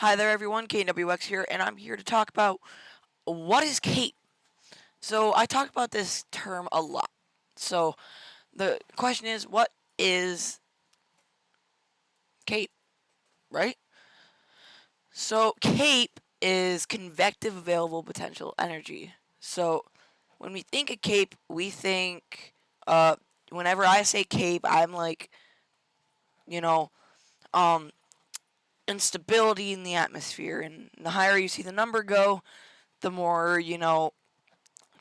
Hi there, everyone. KWX here, and I'm here to talk about what is CAPE. So I talk about this term a lot. So the question is, what is CAPE, right? So CAPE is convective available potential energy. So when we think of CAPE, we think, whenever I say CAPE, I'm like, you know, um, instability in the atmosphere, and the higher you see the number go, the more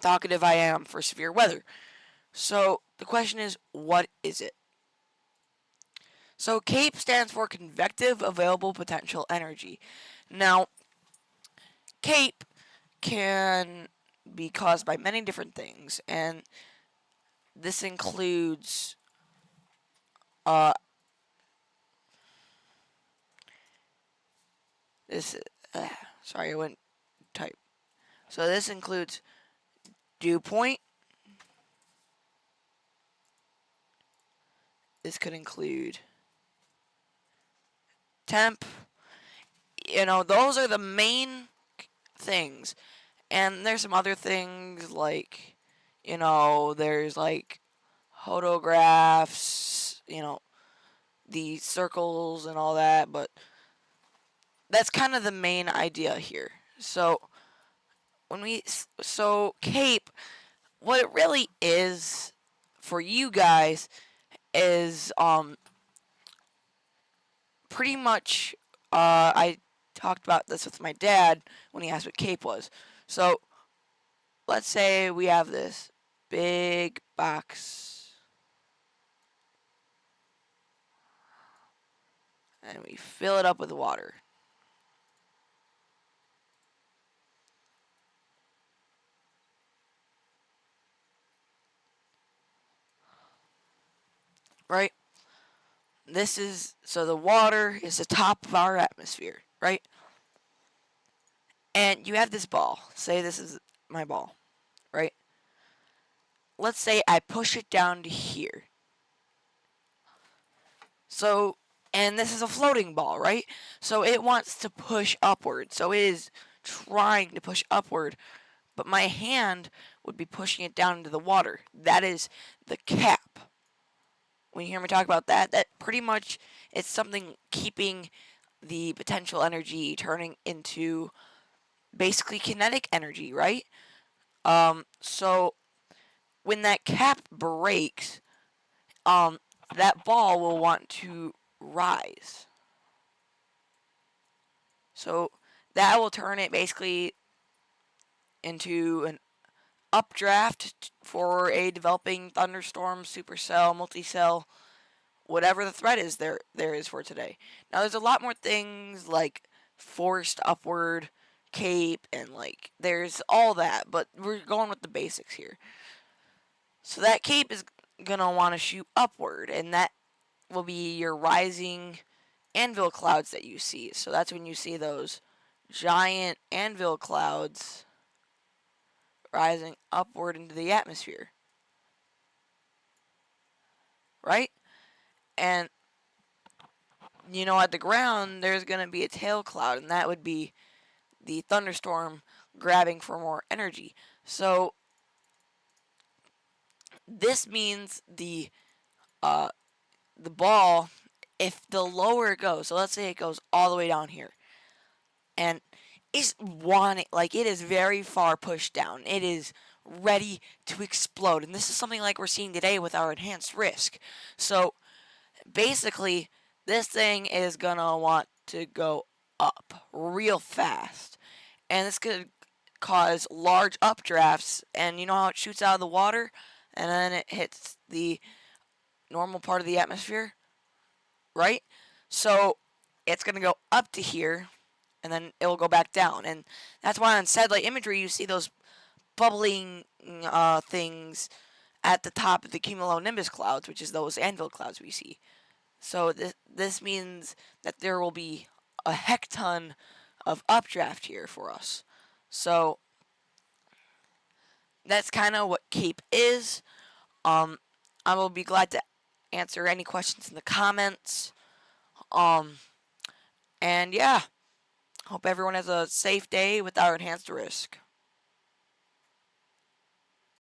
talkative I am for severe weather. So the question is, what is it? So CAPE stands for convective available potential energy. Now, CAPE can be caused by many different things, and this includes uh this sorry I went type. So this includes dew point. This could include temp. Those are the main things. And there's some other things like, there's like photographs, the circles and all that, but that's kind of the main idea here. So CAPE, what it really is for you guys is pretty much I talked about this with my dad when he asked what CAPE was. So let's say we have this big box and we fill it up with water. Right? So the water is the top of our atmosphere, right? And you have this ball. Say this is my ball, right? Let's say I push it down to here. So, and this is a floating ball, right? So it wants to push upward. So it is trying to push upward, but my hand would be pushing it down into the water. That is the cap. When you hear me talk about that, that pretty much is something keeping the potential energy turning into basically kinetic energy, right? So when that cap breaks, that ball will want to rise. So that will turn it basically into an updraft for a developing thunderstorm, supercell, multicell, whatever the threat is there is for today. Now there's a lot more things like forced upward, cape, and like there's all that, but we're going with the basics here. So that cape is gonna want to shoot upward, and that will be your rising anvil clouds that you see. So that's when you see those giant anvil clouds rising upward into the atmosphere, right? And at the ground, there's going to be a tail cloud, and that would be the thunderstorm grabbing for more energy. So this means uh, the ball, if the lower it goes, so let's say it goes all the way down here, and it's wanting, like it is very far pushed down. It is ready to explode, and this is something like we're seeing today with our enhanced risk. So basically, this thing is gonna want to go up real fast, and this could cause large updrafts. And you know how it shoots out of the water, and then it hits the normal part of the atmosphere, right? So it's gonna go up to here, and then it will go back down. And that's why on satellite imagery you see those bubbling things at the top of the cumulonimbus clouds, which is those anvil clouds we see. So this means that there will be a hecton of updraft here for us. So that's kind of what CAPE is. Um, I will be glad to answer any questions in the comments. Um, and yeah, Hope everyone has a safe day without enhanced risk.